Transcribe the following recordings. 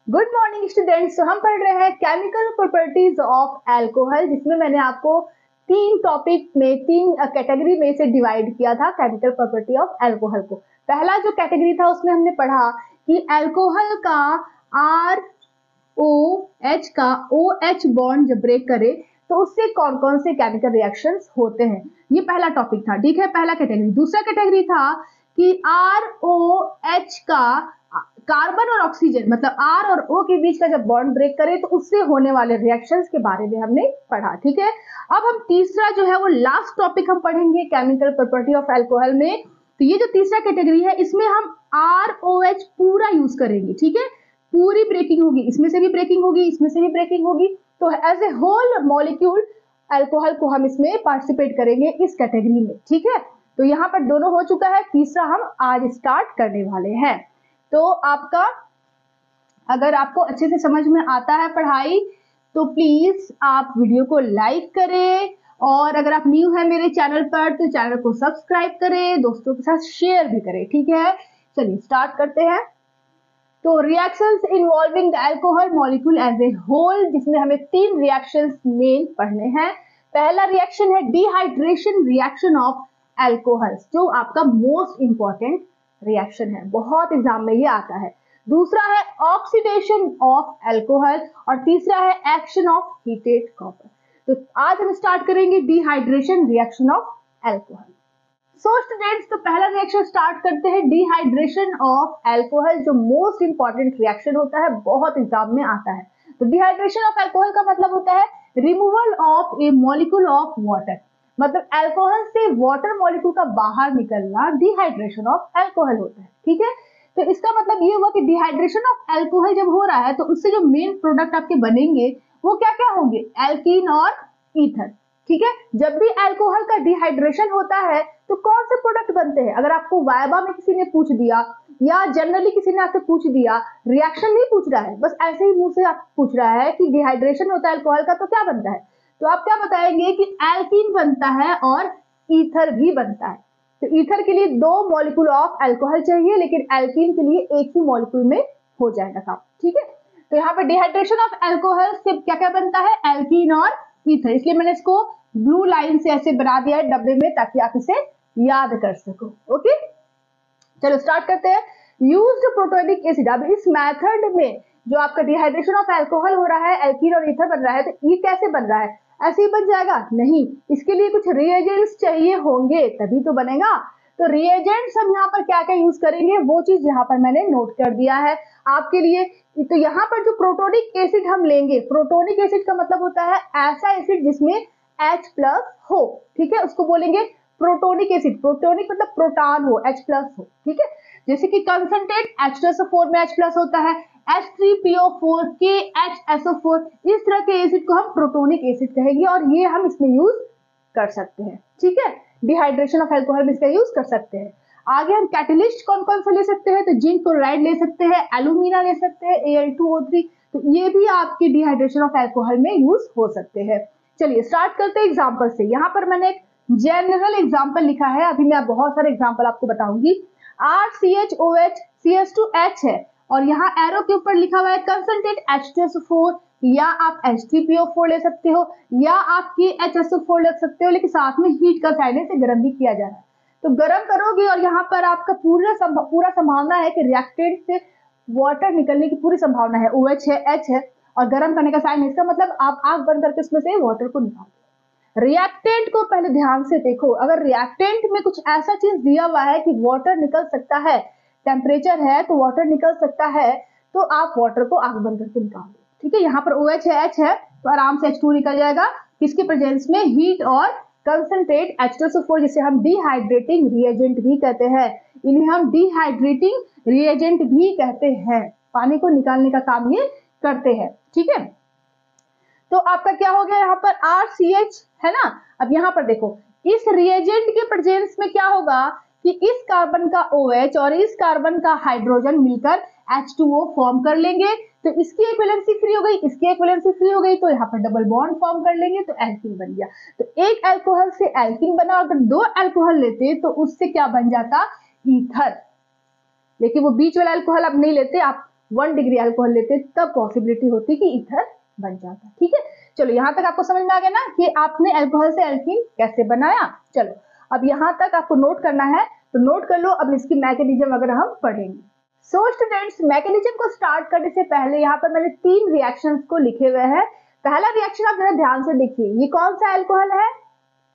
Good morning students. तो हम पढ़ रहे हैं केमिकल प्रॉपर्टीज ऑफ अल्कोहल, जिसमें मैंने आपको तीन टॉपिक में तीन कैटेगरी में से डिवाइड किया था केमिकल प्रॉपर्टी ऑफ अल्कोहल को। पहला जो कैटेगरी था उसमें हमने पढ़ा कि अल्कोहल का आर ओ एच का ओ एच बॉन्ड जब ब्रेक करे तो उससे कौन कौन से केमिकल रिएक्शंस होते हैं। ये पहला टॉपिक था, ठीक है, पहला कैटेगरी। दूसरा कैटेगरी था कि आर ओ एच का कार्बन और ऑक्सीजन मतलब आर और ओ के बीच का जब बॉन्ड ब्रेक करे तो उससे होने वाले रिएक्शंस के बारे में हमने पढ़ा, ठीक है। अब हम तीसरा जो है वो लास्ट टॉपिक हम पढ़ेंगे केमिकल प्रॉपर्टी ऑफ अल्कोहल में। तो ये जो तीसरा कैटेगरी है इसमें हम आर ओ एच पूरा यूज करेंगे, ठीक है। पूरी ब्रेकिंग होगी, इसमें से भी ब्रेकिंग होगी, इसमें से भी ब्रेकिंग होगी, तो as a whole molecule alcohol को हम इसमें पार्टिसिपेट करेंगे इस कैटेगरी में, ठीक है। तो यहाँ पर दोनों हो चुका है, तीसरा हम आज स्टार्ट करने वाले हैं। तो आपका अगर आपको अच्छे से समझ में आता है पढ़ाई तो प्लीज आप वीडियो को लाइक करें, और अगर आप न्यू है मेरे चैनल पर तो चैनल को सब्सक्राइब करें, दोस्तों के साथ शेयर भी करें, ठीक है। चलिए स्टार्ट करते हैं। तो reactions involving the alcohol molecule as a whole, जिसमें हमें तीन रिएक्शंस मेन पढ़ने हैं। पहला रिएक्शन है डिहाइड्रेशन रिएक्शन ऑफ अल्कोहल, जो आपका मोस्ट इंपॉर्टेंट रिएक्शन है, बहुत एग्जाम में ये आता है। दूसरा है ऑक्सीडेशन ऑफ अल्कोहल, और तीसरा है एक्शन ऑफ हीटेड कॉपर। तो आज हम स्टार्ट करेंगे dehydration reaction of alcohol. So students, तो पहला रिएक्शन स्टार्ट करते हैं डिहाइड्रेशन ऑफ अल्कोहल, जो मोस्ट इंपॉर्टेंट रिएक्शन होता है, बहुत एग्जाम में आता है। तो डिहाइड्रेशन ऑफ अल्कोहल का मतलब होता है removal of A molecule of water, मतलब अल्कोहल से वाटर मॉलिक्यूल का बाहर निकलना डिहाइड्रेशन ऑफ अल्कोहल होता है, ठीक है। तो इसका मतलब ये हुआ कि डिहाइड्रेशन ऑफ अल्कोहल जब हो रहा है तो उससे जो मेन प्रोडक्ट आपके बनेंगे वो क्या क्या होंगे, एल्कीन और ईथर, ठीक है। जब भी अल्कोहल का डिहाइड्रेशन होता है तो कौन से प्रोडक्ट बनते हैं, अगर आपको वाइवा में किसी ने पूछ दिया या जनरली किसी ने आपसे पूछ दिया, रिएक्शन नहीं पूछ रहा है, बस ऐसे ही मुंह से आप पूछ रहा है कि डिहाइड्रेशन होता है अल्कोहल का तो क्या बनता है, तो आप क्या बताएंगे कि एल्कीन बनता है और ईथर भी बनता है। तो ईथर के लिए दो मॉलिक्यूल ऑफ अल्कोहल चाहिए, लेकिन एल्कीन के लिए एक ही मॉलिक्यूल में हो जाएगा काम, ठीक है। तो यहाँ पर डिहाइड्रेशन ऑफ अल्कोहल से क्या क्या बनता है, एल्कीन और ईथर, इसलिए मैंने इसको ब्लू लाइन से ऐसे बना दिया है डब्बे में ताकि आप इसे याद कर सको, ओके। चलो स्टार्ट करते हैं। यूज्ड प्रोटोनिक एसिड, अब इस मेथड में जो आपका डिहाइड्रेशन ऑफ अल्कोहल हो रहा है, एल्कीन और ईथर बन रहा है, तो ये कैसे बन रहा है, ऐसे ही बन जाएगा नहीं, इसके लिए कुछ रिएजेंट्स चाहिए होंगे तभी तो बनेगा। तो रिएजेंट्स हम यहाँ पर क्या क्या यूज करेंगे वो चीज यहाँ पर मैंने नोट कर दिया है आपके लिए। तो यहाँ पर जो प्रोटोनिक एसिड हम लेंगे, प्रोटोनिक एसिड का मतलब होता है ऐसा एसिड जिसमें H प्लस हो, ठीक है, उसको बोलेंगे प्रोटोनिक एसिड। प्रोटोनिक मतलब प्रोटॉन हो, H प्लस हो, ठीक है। जैसे कि कंसंट्रेट H2SO4 में H प्लस होता है, H3PO4 KHSO4, इस तरह के एसिड को हम प्रोटोनिक एसिड कहेंगे और ये हम इसमें यूज कर सकते हैं, ठीक है। डिहाइड्रेशन ऑफ अल्कोहल में इसका यूज कर सकते हैं। आगे हम कैटलिस्ट कौन कौन सा ले सकते हैं, तो जिंक क्लोराइड ले सकते हैं, एल्यूमिना ले सकते हैं, Al2O3, तो ये भी आपके डिहाइड्रेशन ऑफ अल्कोहल में यूज हो सकते हैं। चलिए स्टार्ट करते हैं एग्जांपल से। यहाँ पर मैंने एक जनरल एग्जांपल लिखा है, अभी मैं बहुत सारे एग्जांपल आपको बताऊंगी। RCHOH CH2H है और यहाँ एरो के ऊपर लिखा हुआ है कंसंट्रेट H2SO4, या आप H3PO4 ले सकते हो या आप KHSO4 ले सकते हो, लेकिन साथ में हीट का साइन है, इसे गर्म भी किया जा रहा है। तो गर्म करोगे और यहाँ पर आपका पूरा संभावना है कि रिएक्टेंट से वाटर निकलने की पूरी संभावना है, OH है, H है और गर्म करने का साइन है, इसका मतलब आप आग बंद करके उसमें से वाटर को निकालो। रिएक्टेंट को पहले ध्यान से देखो, अगर रिएक्टेंट में कुछ ऐसा चीज दिया हुआ है कि वाटर निकल सकता है, टेम्परेचर है तो वाटर निकल सकता है, तो आप वाटर को आग बंद करके निकाल दो, ठीक है। यहाँ पर OH है, H है, तो आराम से H2 निकल जाएगा, किसके प्रेजेंस में, हीट और कंसंट्रेट H2SO4, जिसे हम डिहाइड्रेटिंग रिएजेंट भी कहते हैं, इन्हें हम डिहाइड्रेटिंग रिएजेंट भी कहते हैं, पानी को निकालने का काम ये करते हैं, ठीक है। तो आपका क्या हो गया यहाँ पर RCH है ना। अब यहाँ पर देखो इस रिएजेंट के प्रेजेंस में क्या होगा कि इस कार्बन का OH और इस कार्बन का हाइड्रोजन मिलकर H2O फॉर्म कर लेंगे, तो इसकी इक्विवेलेंसी फ्री हो गई, इसकी इक्विवेलेंसी फ्री हो गई, तो यहाँ पर डबल बॉन्ड फॉर्म कर लेंगे तो एल्कीन बन गया। तो एक अल्कोहल से एल्कीन बना, अगर दो अल्कोहल लेते तो उससे क्या बन जाता, ईथर। लेकिन वो बीच वाला अल्कोहल अब नहीं लेते, आप 1 डिग्री अल्कोहल लेते तब पॉसिबिलिटी होती कि ईथर बन जाता। ठीक है, चलो यहाँ तक आपको समझ में आ गया ना कि आपने अल्कोहल से एल्कीन कैसे बनाया। चलो अब यहाँ तक आपको नोट करना है तो नोट कर लो, अब इसकी मैकेनिज्म वगैरह हम पढ़ेंगे। सो स्टूडेंट्स, मैकेनिज्म को स्टार्ट करने से पहले यहाँ पर मैंने 3 रिएक्शंस को लिखे हुए हैं। पहला रिएक्शन आप जरा ध्यान से देखिए, ये कौन सा अल्कोहल है,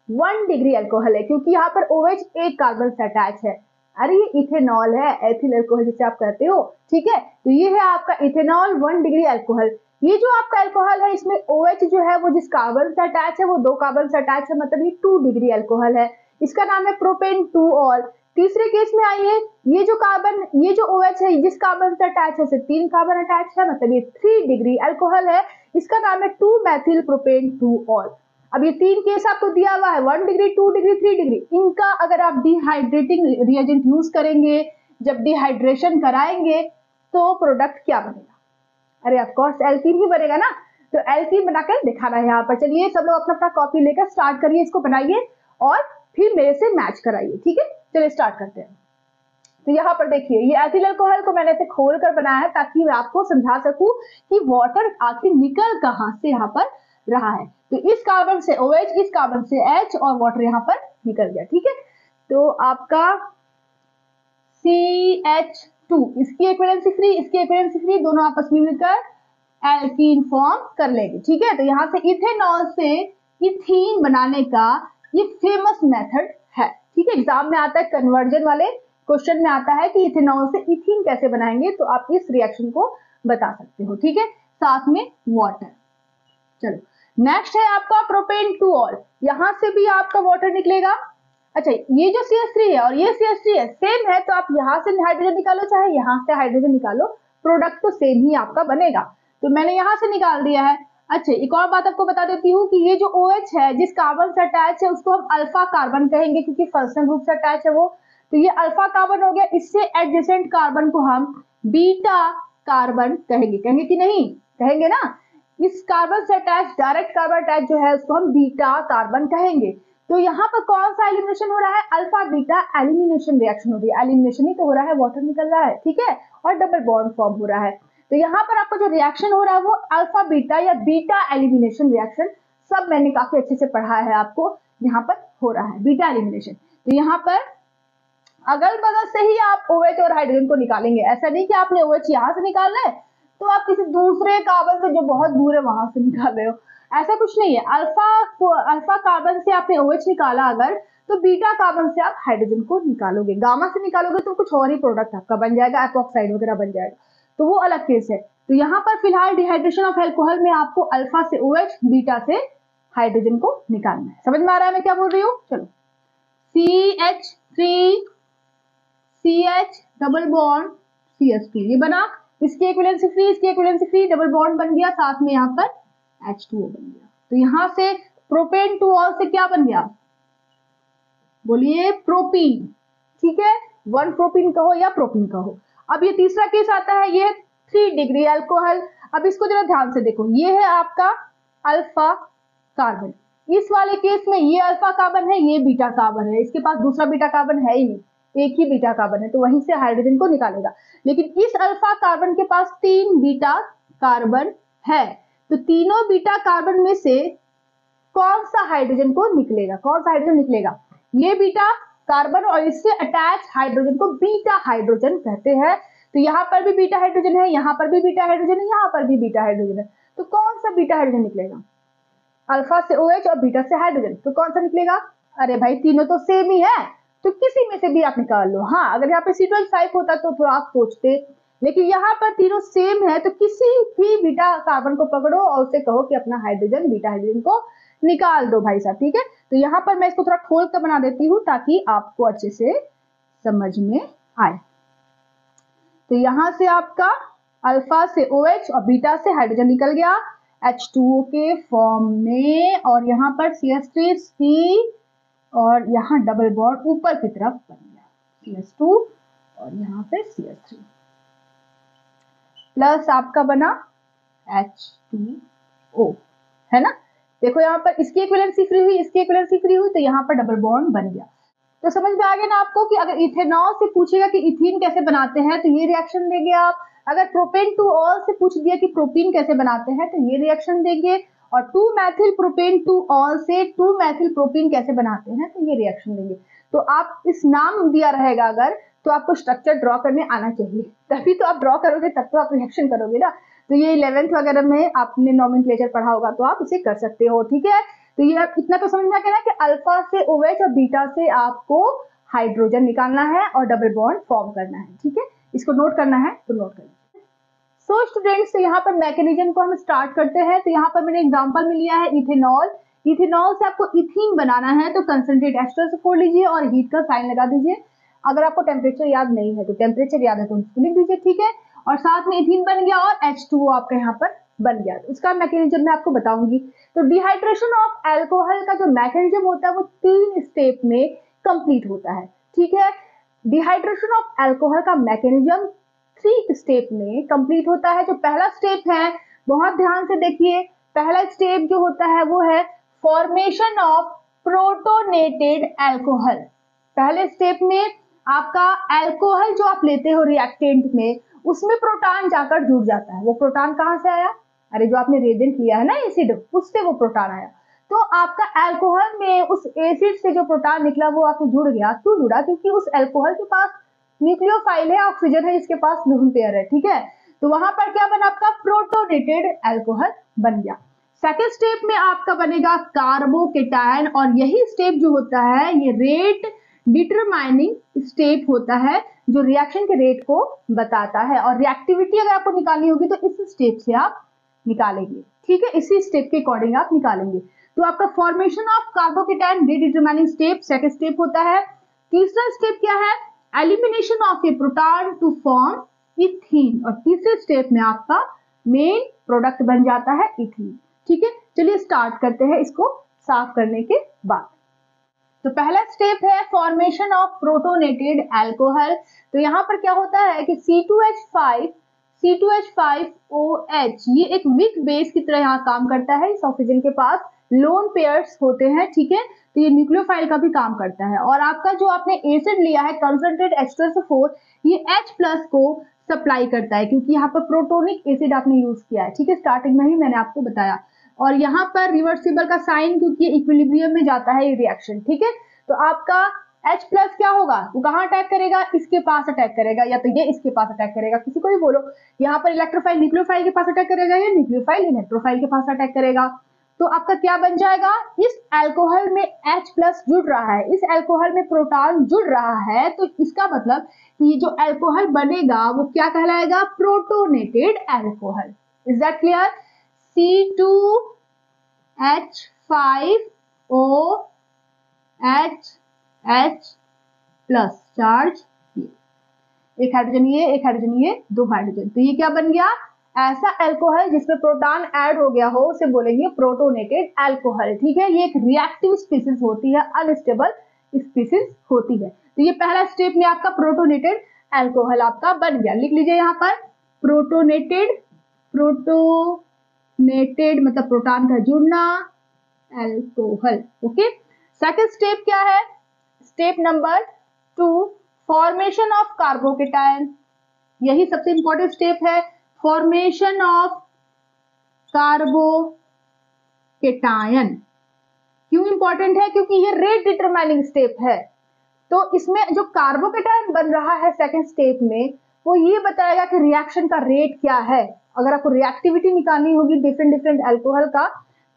1 डिग्री अल्कोहल है, क्योंकि यहाँ पर OH एक कार्बन से अटैच है। अरे ये इथेनॉल है, एथिल अल्कोहल जिसे आप कहते हो। ठीक है, तो ये है आपका इथेनॉल 1 डिग्री अल्कोहल। ये जो आपका अल्कोहल है इसमें OH जो है वो जिस कार्बन से अटैच है वो 2 कार्बन से अटैच है, मतलब ये 2 डिग्री अल्कोहल है। इसका नाम है प्रोपेन 2ऑल। तीसरे केस में आइए, ये जो OH है जिस कार्बन से अटैच है 3 कार्बन अटैच है, मतलब ये 3 डिग्री अल्कोहल है। इसका नाम है 2 मेथिल प्रोपेन 2ऑल। अब ये 3 केस आपको दिया हुआ है, 1 डिग्री, 2 डिग्री, 3 डिग्री। इनका अगर आप डिहाइड्रेटिंग रिएजेंट यूज करेंगे, जब डिहाइड्रेशन कराएंगे तो प्रोडक्ट क्या बनेगा? अरे ऑफ कोर्स एल्कीन ही बनेगा ना। तो एल्कीन बनाकर दिखाना है यहाँ पर। चलिए सब लोग अपना अपना कॉपी लेकर स्टार्ट करिए, इसको बनाइए और फिर मेरे से मैच कराइए। ठीक है, चलिए स्टार्ट करते हैं। तो यहाँ पर देखिए, ये एथिल अल्कोहल को मैंने ऐसे खोल कर बनाया है ताकि मैं आपको समझा सकूं कि वाटर आखिर निकल कहाँ से यहाँ पर रहा है। तो इस कार्बन से OH, इस कार्बन से H और वाटर यहाँ पर निकल गया। ठीक है, तो आपका CH2 इसकी इक्विवेलेंसी फ्री, इसकी इक्विवेलेंसी फ्री, दोनों आपस में मिलकर एल्कीन फॉर्म कर लेंगे। ठीक है, तो यहाँ से इथेनॉल से इथीन बनाने का ये फेमस मेथड है। ठीक है, एग्जाम में आता है, कन्वर्जन वाले क्वेश्चन में आता है कि इथेनॉल से इथीन कैसे बनाएंगे, तो आप इस रिएक्शन को बता सकते हो। ठीक है, साथ में वाटर। चलो नेक्स्ट है आपका प्रोपेन 2ऑल। यहां से भी आपका वाटर निकलेगा। अच्छा, ये जो CH3 है और ये CH3 है सेम है, तो आप यहाँ से हाइड्रोजन निकालो चाहे यहाँ से हाइड्रोजन निकालो, प्रोडक्ट तो सेम ही आपका बनेगा। तो मैंने यहाँ से निकाल दिया है। अच्छा, एक और बात आपको बता देती हूँ कि ये जो OH है जिस कार्बन से अटैच है उसको हम अल्फा कार्बन कहेंगे, क्योंकि फंक्शनल ग्रुप से अटैच है वो। तो ये अल्फा कार्बन हो गया, इससे एडजेसेंट कार्बन को हम बीटा कार्बन कहेंगे। कहेंगे कि नहीं? कहेंगे ना। इस कार्बन से अटैच, डायरेक्ट कार्बन अटैच जो है उसको हम बीटा कार्बन कहेंगे। तो यहाँ पर कौन सा एलिमिनेशन हो रहा है? अल्फा बीटा एलिमिनेशन रिएक्शन हो रही है। एलिमिनेशन ही तो हो रहा है, वाटर निकल रहा है। ठीक है, और डबल बॉन्ड फॉर्म हो रहा है। तो यहाँ पर आपको जो रिएक्शन हो रहा है वो अल्फा बीटा या बीटा एलिमिनेशन रिएक्शन, सब मैंने काफी अच्छे से पढ़ा है आपको, यहाँ पर हो रहा है बीटा एलिमिनेशन। तो यहाँ पर अगल बगल से ही आप OH और हाइड्रोजन को निकालेंगे। ऐसा नहीं कि आपने OH यहाँ से निकालना है तो आप किसी दूसरे कार्बन से जो बहुत दूर है वहां से निकाल रहे हो, ऐसा कुछ नहीं है। अल्फा कार्बन से आपने OH निकाला अगर, तो बीटा कार्बन से आप हाइड्रोजन को निकालोगे। गामा से निकालोगे तो कुछ और ही प्रोडक्ट आपका बन जाएगा, एपॉक्साइड वगैरह बन जाएगा, तो वो अलग केस है। तो यहाँ पर फिलहाल डिहाइड्रेशन ऑफ अल्कोहल में आपको अल्फा से OH, बीटा से हाइड्रोजन को निकालना है। समझ में आ रहा है मैं क्या बोल रही हूँ? चलो, CH3 CH double bond CH2 ये बना, इसकी इक्विवेलेंसी फ्री, इसकी इक्विवेलेंसी फ्री, डबल बॉन्ड बन गया, साथ में यहाँ पर H2O बन गया। तो यहाँ से प्रोपेन 2ऑल से क्या बन गया? बोलिए, प्रोपीन। ठीक है, 1 प्रोपीन कहो या प्रोपीन कहो। अब ये तीसरा केस आता है, ये 3 डिग्री अल्कोहल। अब इसको जरा ध्यान से देखो, ये है आपका अल्फा कार्बन। इस वाले केस में ये अल्फा कार्बन है, ये बीटा कार्बन है, इसके पास दूसरा बीटा कार्बन है ही नहीं, एक ही बीटा कार्बन है, तो वहीं से हाइड्रोजन को निकालेगा। लेकिन इस अल्फा कार्बन के पास 3 बीटा कार्बन है, तो तीनों बीटा कार्बन में से कौन सा हाइड्रोजन को निकलेगा? कौन सा हाइड्रोजन निकलेगा? ये बीटा कार्बन और इससे अटैच हाइड्रोजन को बीटा हाइड्रोजन कहते हैं। तो यहाँ पर भी बीटा हाइड्रोजन है, यहाँ पर भी बीटा हाइड्रोजन है, यहाँ पर भी बीटा हाइड्रोजन है, तो कौन सा बीटा हाइड्रोजन निकलेगा? अल्फा से OH और बीटा से हाइड्रोजन, तो कौन सा निकलेगा? अरे भाई तीनों तो सेम ही है, तो किसी में से भी आप निकाल लो। हाँ, अगर यहाँ पे C12 होता तो थोड़ा आप सोचते, लेकिन यहाँ पर तीनों सेम है, तो किसी भी बीटा कार्बन को पकड़ो और उसे कहो कि अपना हाइड्रोजन, बीटा हाइड्रोजन को निकाल दो भाई साहब। ठीक है, तो यहाँ पर मैं इसको थोड़ा खोल कर बना देती हूँ ताकि आपको अच्छे से समझ में आए। तो यहाँ से आपका अल्फा से OH और बीटा से हाइड्रोजन निकल गया H2O के फॉर्म में, और यहाँ पर CH3 और यहाँ डबल बॉन्ड ऊपर की तरफ बन गया CH2 और यहाँ पे CH3 प्लस आपका बना H2O, है ना। देखो यहाँ पर इसकी इक्विवेलेंसी फ्री हुई, इसकी इक्विवेलेंसी फ्री हुई, तो यहाँ पर डबल बॉन्ड बन गया। तो समझ में आ गया ना आपको कि अगर इथेनॉल से पूछेगा कि इथीन कैसे बनाते हैं, तो ये रिएक्शन देंगे आप। अगर प्रोपेन टू ऑल से पूछ दिया कि प्रोपीन कैसे बनाते हैं तो ये रिएक्शन देंगे, और 2 मैथिल प्रोपेन टू ऑल से 2 मैथिल प्रोपीन कैसे बनाते हैं तो ये रिएक्शन देंगे। तो आप इस नाम दिया रहेगा अगर, तो आपको स्ट्रक्चर ड्रॉ करने आना चाहिए, तभी तो आप ड्रॉ करोगे, तब तो आप रिएक्शन करोगे ना। तो ये 11th वगैरह में आपने नॉमेनक्लेचर पढ़ा होगा तो आप इसे कर सकते हो, ठीक है। तो ये इतना तो समझना है ना कि अल्फा से OH और बीटा से आपको हाइड्रोजन निकालना है और डबल बॉन्ड फॉर्म करना है, ठीक है। इसको नोट करना है तो नोट करना है। सो स्टूडेंट्स, यहाँ पर मैकेनिज्म को हम स्टार्ट करते हैं। तो यहाँ पर मैंने एग्जांपल में लिया है इथेनॉल। इथेनॉल से आपको इथीन बनाना है तो कंसंट्रेट H2SO4 लीजिए और हीट का साइन लगा दीजिए। अगर आपको टेम्परेचर याद नहीं है तो टेम्परेचर याद है तो उसको लिख दीजिए, ठीक है। और साथ में इथीन बन गया और H2O आपका यहाँ पर बन गया। उसका मैकेनिज्म मैं आपको बताऊंगी। तो डिहाइड्रेशन ऑफ एल्कोहल का जो मैकेनिज्म होता है वो 3 स्टेप में कंप्लीट होता है, ठीक है। डिहाइड्रेशन ऑफ एल्कोहल का मैकेनिज्म 3 स्टेप में कंप्लीट होता है। जो पहला स्टेप है, बहुत ध्यान से देखिए, पहला स्टेप जो होता है वो है फॉर्मेशन ऑफ प्रोटोनेटेड एल्कोहल। पहले स्टेप में आपका एल्कोहल जो आप लेते हो रिएक्टेंट में, उसमें प्रोटॉन जाकर जुड़ जाता है। वो प्रोटॉन कहां से आया? अरे जो आपने रिएजेंट लिया है ना एसिड, उससे वो प्रोटॉन आया। तो आपका एल्कोहल में उस एसिड से जो प्रोटॉन निकला वो आके जुड़ गया। क्यों जुड़ा? क्योंकि उस एल्कोहल के पास न्यूक्लियोफाइल है, ऑक्सीजन है, इसके पास लोन पेयर है, ठीक है। तो वहां पर क्या बना? आपका प्रोटोनेटेड एल्कोहल बन गया। सेकेंड स्टेप में आपका बनेगा कार्बोकेटायन, और यही स्टेप जो होता है ये रेट डिटरमाइनिंग स्टेप होता है, जो रिएक्शन के रेट को बताता है। और रिएक्टिविटी अगर आपको निकालनी होगी तो इस स्टेप से आप निकालेंगे, ठीक है। इसी स्टेप के अकॉर्डिंग आप निकालेंगे। तो आपका formation of carbocation rate determining step second step होता है। तीसरा स्टेप क्या है? Elimination of a proton to form ethene, और तीसरे स्टेप में आपका मेन प्रोडक्ट बन जाता है इथीन, ठीक है। चलिए स्टार्ट करते हैं इसको साफ करने के बाद। तो पहला स्टेप है फॉर्मेशन ऑफ प्रोटोनेटेड एल्कोहल। तो यहाँ पर क्या होता है कि C2H5OH ये एक वीक बेस की तरह यहाँ काम करता है। इस ऑक्सीजन के पास लोन पेयर्स होते हैं, ठीक है। तो ये न्यूक्लियोफाइल का भी काम करता है। और आपका जो आपने एसिड लिया है कंसंट्रेट H2SO4, ये H+ को सप्लाई करता है, क्योंकि यहाँ पर प्रोटोनिक एसिड आपने यूज किया है, ठीक है। स्टार्टिंग में ही मैंने आपको बताया। और यहाँ पर रिवर्सिबल का साइन, क्योंकि इक्विलिब्रियम में जाता है ये रिएक्शन, ठीक है। तो आपका H+ क्या होगा? वो कहाँ अटैक करेगा? इसके पास अटैक करेगा, या तो ये इसके पास अटैक करेगा, किसी को भी बोलो। यहाँ पर इलेक्ट्रोफाइल न्यूक्लियोफाइल के पास अटैक करेगा या न्यूक्लियोफाइल इलेक्ट्रोफाइल के पास अटैक करेगा। तो आपका क्या बन जाएगा? इस एल्कोहल में H+ जुड़ रहा है, इस एल्कोहल में प्रोटॉन जुड़ रहा है, तो इसका मतलब कि जो एल्कोहल बनेगा वो क्या कहलाएगा? Protonated alcohol. Is that clear? C2H5OH+ charge, एक हाइड्रोजन ये, एक हाइड्रोजन ये, 2 हाइड्रोजन। तो ये क्या बन गया? ऐसा एल्कोहल जिसमें प्रोटॉन ऐड हो गया हो उसे बोलेंगे प्रोटोनेटेड एल्कोहल, ठीक है। ये एक रिएक्टिव स्पीसीज होती है, अनस्टेबल स्पीसीज होती है। तो ये पहला स्टेप में आपका प्रोटोनेटेड एल्कोहल आपका बन गया। लिख लीजिए यहाँ पर प्रोटोनेटेड मतलब प्रोटॉन का जुड़ना, एल्कोहल, ओके। सेकंड स्टेप क्या है? Step number 2, formation of carbocation. यही सबसे इंपॉर्टेंट स्टेप है, फॉर्मेशन ऑफ कार्बोकेटायन। क्यों इंपॉर्टेंट है? क्योंकि ये रेट डिटरमाइनिंग स्टेप है। तो इसमें जो कार्बोकेटायन बन रहा है सेकंड स्टेप में, वो ये बताएगा कि रिएक्शन का रेट क्या है। अगर आपको रिएक्टिविटी निकालनी होगी डिफरेंट एल्कोहल का,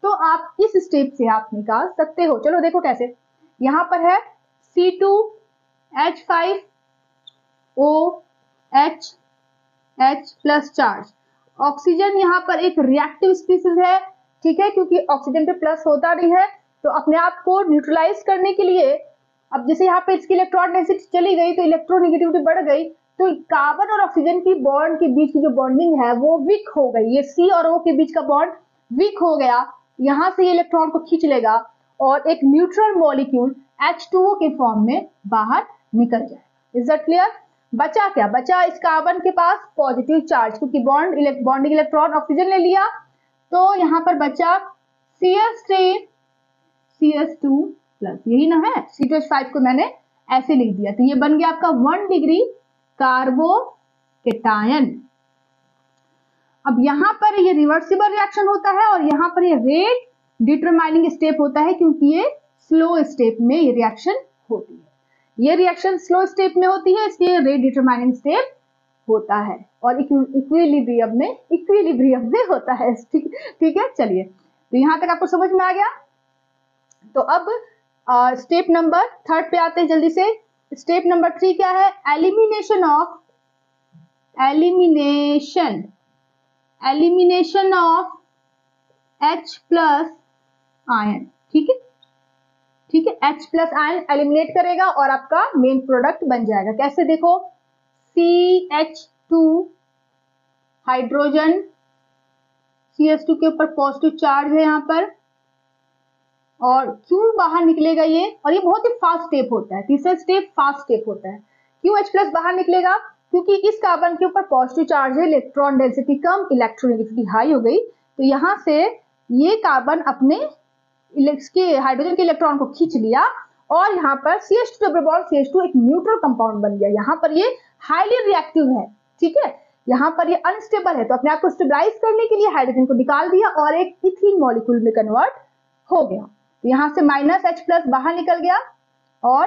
तो आप इस स्टेप से आप निकाल सकते हो। चलो देखो कैसे। यहाँ पर है C2H5OH+ चार्ज। ऑक्सीजन यहाँ पर एक रिएक्टिव स्पीसीज है, ठीक है, क्योंकि ऑक्सीजन पे प्लस होता नहीं है। तो अपने आप को न्यूट्रलाइज करने के लिए, अब जैसे यहाँ पे इसकी इलेक्ट्रॉन डेंसिटी चली गई तो इलेक्ट्रोनेगेटिविटी बढ़ गई, तो कार्बन और ऑक्सीजन की बॉन्ड के बीच की जो बॉन्डिंग है वो वीक हो गई। ये C और O के बीच का बॉन्ड वीक हो गया। यहाँ से ये इलेक्ट्रॉन को खींच लेगा और एक न्यूट्रल मॉलिक्यूल H2O के फॉर्म में बाहर निकल जाएगा। Is that clear? बचा क्या? बचा इस कार्बन के पास पॉजिटिव चार्ज, क्योंकि बॉन्डिंग इलेक्ट्रॉन ऑक्सीजन ले लिया। तो यहाँ पर बचा CS2, यही ना है। C2H5 को मैंने ऐसे लिख दिया, तो ये बन गया आपका 1 डिग्री कार्बोकेटायन, अब यहाँ पर ये रिवर्सिबल रिएक्शन होता है और यहाँ पर ये रेट डिटरमाइनिंग स्टेप होता है, क्योंकि ये स्लो स्टेप में ये रिएक्शन होती है। ये रिएक्शन स्लो स्टेप में होती है, इसलिए रेट डिटरमाइनिंग स्टेप होता है और इक्विलिब्रियम में होता है। ठीक है, चलिए, तो यहाँ तक आपको समझ में आ गया। तो अब स्टेप नंबर 3 पे आते हैं जल्दी से। स्टेप नंबर 3 क्या है? Elimination of H plus ion. ठीक है, H प्लस आयन एलिमिनेट करेगा और आपका मेन प्रोडक्ट बन जाएगा। कैसे? देखो, CH2 हाइड्रोजन, CH2 के ऊपर पॉजिटिव चार्ज है यहाँ पर, और Q बाहर निकलेगा ये, और ये बहुत ही फास्ट स्टेप होता है। तीसरा स्टेप फास्ट स्टेप होता है। क्यों H प्लस बाहर निकलेगा? क्योंकि इस कार्बन के ऊपर पॉजिटिव चार्ज है, इलेक्ट्रॉन डेंसिटी कम, इलेक्ट्रोनेगेटिविटी हाई हो गई, तो यहाँ से ये कार्बन अपने हाइड्रोजन के इलेक्ट्रॉन को खींच लिया और यहाँ पर CH2 डबल बॉन्ड CH2 एक न्यूट्रल कंपाउंड बन गया। यहाँ पर ये हाईली रिएक्टिव है। ठीक है, यहाँ पर ये अनस्टेबल है, तो अपने आप को स्टेबलाइज करने के लिए हाइड्रोजन को निकाल दिया और एक इथीन मॉलिक्यूल में कन्वर्ट हो गया। तो यहाँ से -H प्लस बाहर निकल गया और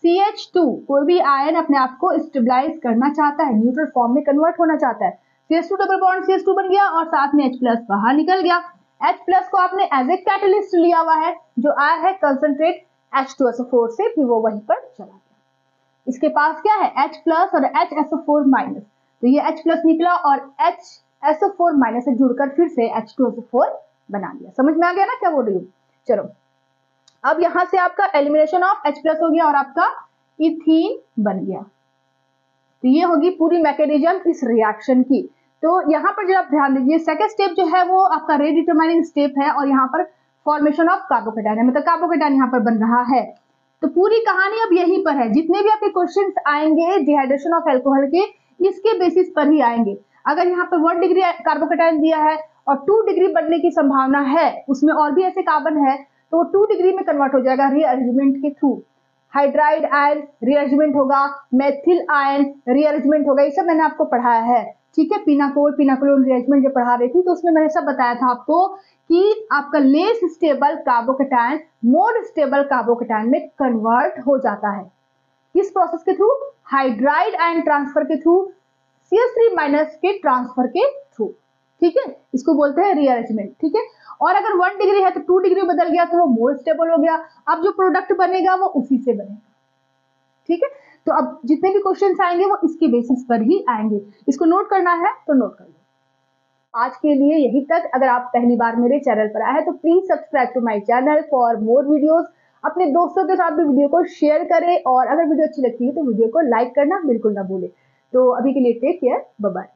CH2 कोई भी आयन अपने आप को स्टेबलाइज करना चाहता है, न्यूट्रल फॉर्म में कन्वर्ट होना चाहता है, CH2 डबल बॉन्ड CH2 बन गया और साथ में H प्लस बाहर निकल गया। H प्लस को आपने एज ए कैटलिस्ट लिया हुआ है, जो आया है कंसंट्रेट H2SO4 से, फिर वो वहीं पर चला गया। इसके पास क्या है? H प्लस और HSO4 माइनस, तो ये H प्लस निकला और HSO4 माइनस से जुड़कर फिर से H2SO4 बना लिया। समझ में आ गया ना क्या बोल रही हूँ? चलो, अब यहां से आपका एलिमिनेशन ऑफ H प्लस हो गया और आपका इथीन बन गया। तो ये होगी पूरी मैकेनिज्म इस रिएक्शन की। तो यहाँ पर जो आप ध्यान दीजिए, सेकंड स्टेप जो है वो आपका रेट डिटरमाइनिंग स्टेप है और यहाँ पर फॉर्मेशन ऑफ कार्बोकेटाइन है, मतलब कार्बोकेटाइन यहाँ पर बन रहा है। तो पूरी कहानी अब यहीं पर है। जितने भी आपके क्वेश्चंस आएंगे डिहाइड्रेशन ऑफ अल्कोहल के, इसके बेसिस पर ही आएंगे। अगर यहाँ पर 1 डिग्री कार्बोकेटाइन दिया है और 2 डिग्री बनने की संभावना है, उसमें और भी ऐसे कार्बन है, तो 2 डिग्री में कन्वर्ट हो जाएगा रीअरेंजमेंट के थ्रू। हाइड्राइड आयन रीअरेंजमेंट होगा, मेथिल आयन रीअरेंजमेंट होगा, ये सब मैंने आपको पढ़ाया है। ठीक है, पिनाकोलोन रीअरेंजमेंट जो पढ़ा रही थी तो उसमें मैंने सब बताया था आपको कि आपका less stable carbocation more stable carbocation में कन्वर्ट हो जाता है। किस प्रोसेस के थ्रू? हाइड्राइड आयन ट्रांसफर के थ्रू, CH3 माइनस के ट्रांसफर के थ्रू। ठीक है, इसको बोलते हैं रीअरेंजमेंट। ठीक है, और अगर 1 डिग्री है तो 2 डिग्री बदल गया तो वो मोर स्टेबल हो गया। अब जो प्रोडक्ट बनेगा वो उसी से बनेगा। ठीक है, तो अब जितने भी क्वेश्चंस आएंगे वो इसके बेसिस पर ही आएंगे। इसको नोट करना है तो नोट कर लो। आज के लिए यही तक। अगर आप पहली बार मेरे चैनल पर आए हैं तो please subscribe to my channel for more videos. अपने दोस्तों के साथ भी वीडियो को शेयर करें और अगर वीडियो अच्छी लगती है तो वीडियो को लाइक करना बिल्कुल ना भूलें। तो अभी के लिए टेक केयर, बाय बाय।